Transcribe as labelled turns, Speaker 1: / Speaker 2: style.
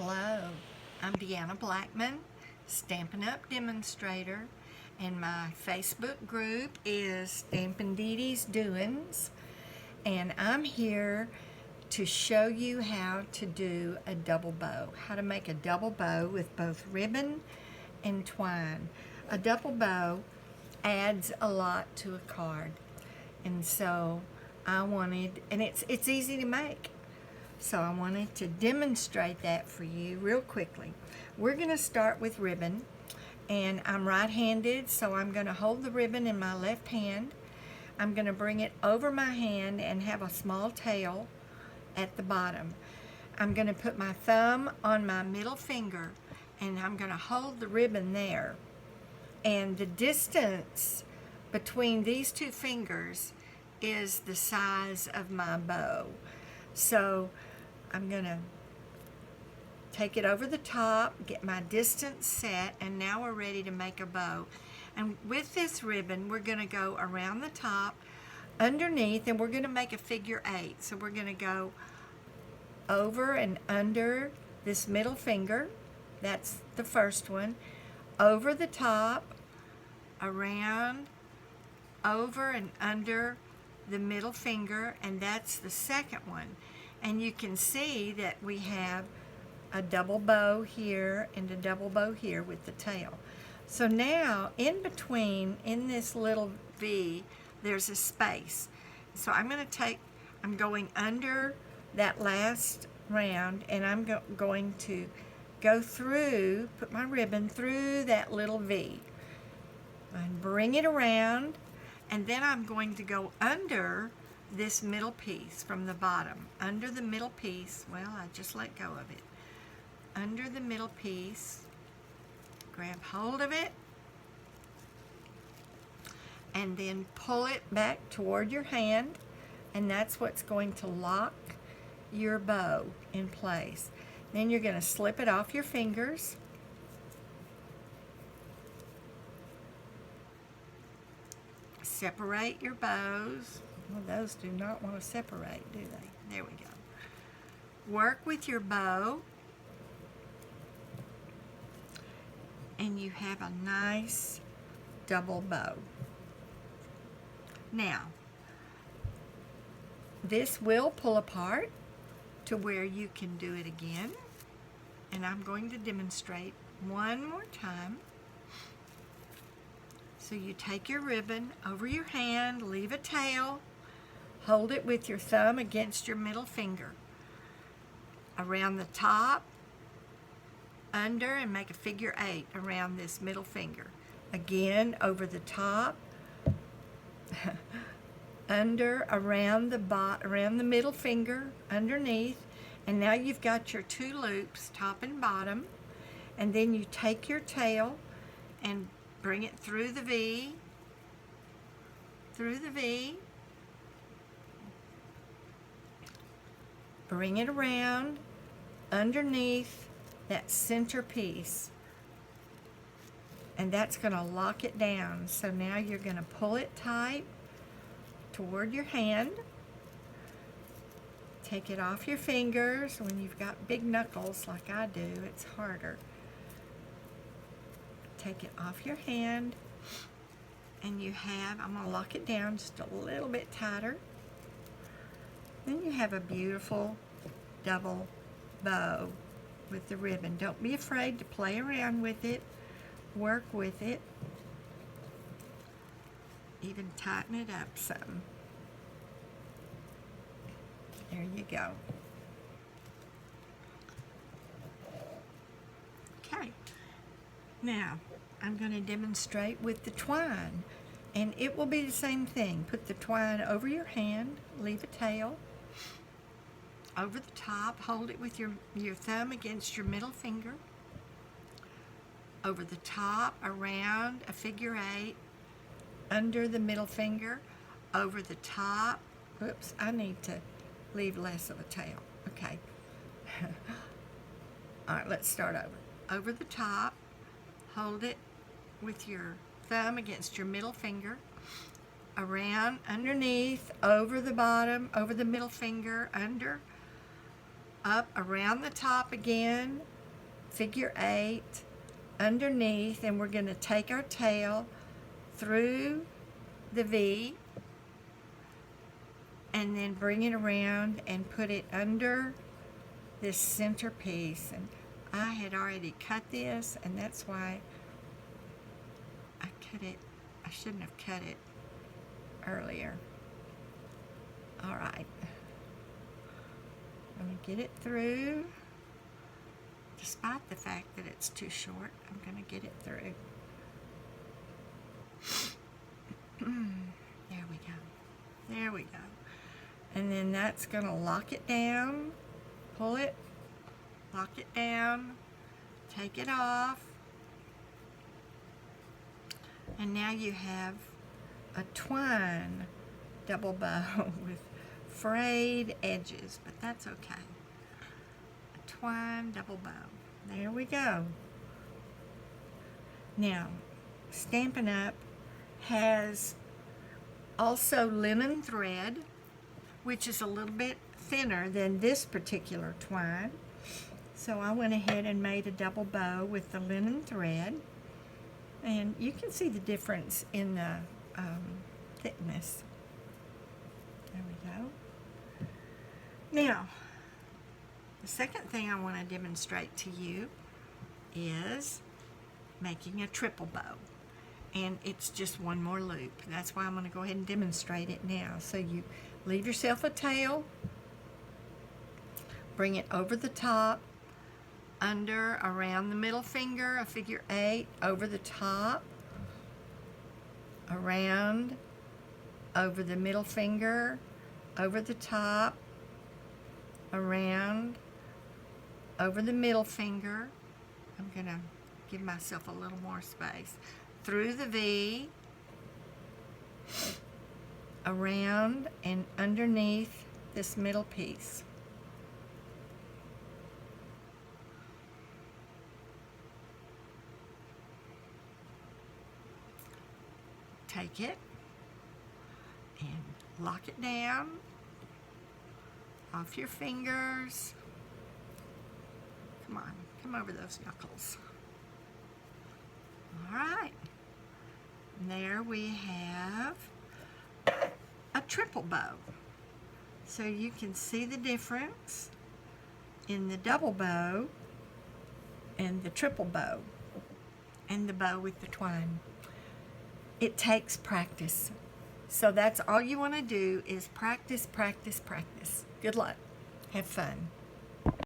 Speaker 1: Hello, I'm Deanna Blackman, Stampin' Up! Demonstrator, and my Facebook group is Stampin' Dee Dee's Doings, and I'm here to show you how to do a double bow, how to make a double bow with both ribbon and twine. A double bow adds a lot to a card, and so I wanted, and it's easy to make. So I wanted to demonstrate that for you real quickly. We're going to start with ribbon, and I'm right-handed, so I'm going to hold the ribbon in my left hand. I'm going to bring it over my hand and have a small tail at the bottom. I'm going to put my thumb on my middle finger, and I'm going to hold the ribbon there. And the distance between these two fingers is the size of my bow. So I'm going to take it over the top, get my distance set, and now we're ready to make a bow. And with this ribbon, we're going to go around the top, underneath, and we're going to make a figure 8. So we're going to go over and under this middle finger. That's the first one. Over the top, around, over and under the middle finger, and that's the second one. And you can see that we have a double bow here and a double bow here with the tail. So now in between, in this little V, there's a space. So I'm going under that last round, and I'm going to go through, put my ribbon through that little V and bring it around, and then I'm going to go under this middle piece from the bottom. Under the middle piece, well, I just let go of it. Under the middle piece, grab hold of it, and then pull it back toward your hand, and that's what's going to lock your bow in place. Then you're going to slip it off your fingers. Separate your bows. Well, those do not want to separate, do they? There we go. Work with your bow, and you have a nice double bow. Now, this will pull apart to where you can do it again, and I'm going to demonstrate one more time. So you take your ribbon over your hand, leave a tail, hold it with your thumb against your middle finger. Around the top, under, and make a figure 8 around this middle finger. Again, over the top, under, around the middle finger, underneath, and now you've got your 2 loops, top and bottom, and then you take your tail and bring it through the V, bring it around underneath that center piece, and that's going to lock it down. So now you're going to pull it tight toward your hand. Take it off your fingers. When you've got big knuckles like I do, it's harder. Take it off your hand, and you have, I'm going to lock it down just a little bit tighter. Then you have a beautiful double bow with the ribbon. Don't be afraid to play around with it, work with it, even tighten it up some. There you go. Okay. Now, I'm going to demonstrate with the twine, and it will be the same thing. Put the twine over your hand, leave a tail, over the top, hold it with your thumb against your middle finger, over the top, around a figure 8, under the middle finger, over the top. Oops, I need to leave less of a tail. Okay. All right, let's start over. Over the top, hold it with your thumb against your middle finger, around, underneath, over the bottom, over the middle finger, under, up around the top again, figure 8, underneath, and we're going to take our tail through the V and then bring it around and put it under this center piece. And I had already cut this, and that's why I cut it. I shouldn't have cut it earlier. All right. I'm going to get it through. Despite the fact that it's too short, I'm going to get it through. There we go. There we go. And then that's going to lock it down. Pull it. Lock it down. Take it off. And now you have a twine double bow with frayed edges, but that's okay. A twine double bow. There we go. Now, Stampin' Up! Has also linen thread, which is a little bit thinner than this particular twine. So I went ahead and made a double bow with the linen thread. And you can see the difference in the thickness. There we go. Now, the second thing I want to demonstrate to you is making a triple bow. And it's just one more loop. That's why I'm going to go ahead and demonstrate it now. So you leave yourself a tail, bring it over the top, under, around the middle finger, a figure 8, over the top, around, over the middle finger, over the top, around, over the middle finger. I'm going to give myself a little more space. Through the V, around and underneath this middle piece. Take it and lock it down off your fingers. Come on, come over those knuckles. All right. And there we have a triple bow. So you can see the difference in the double bow and the triple bow and the bow with the twine. It takes practice. So that's all you want to do is practice, practice, practice. Good luck. Have fun.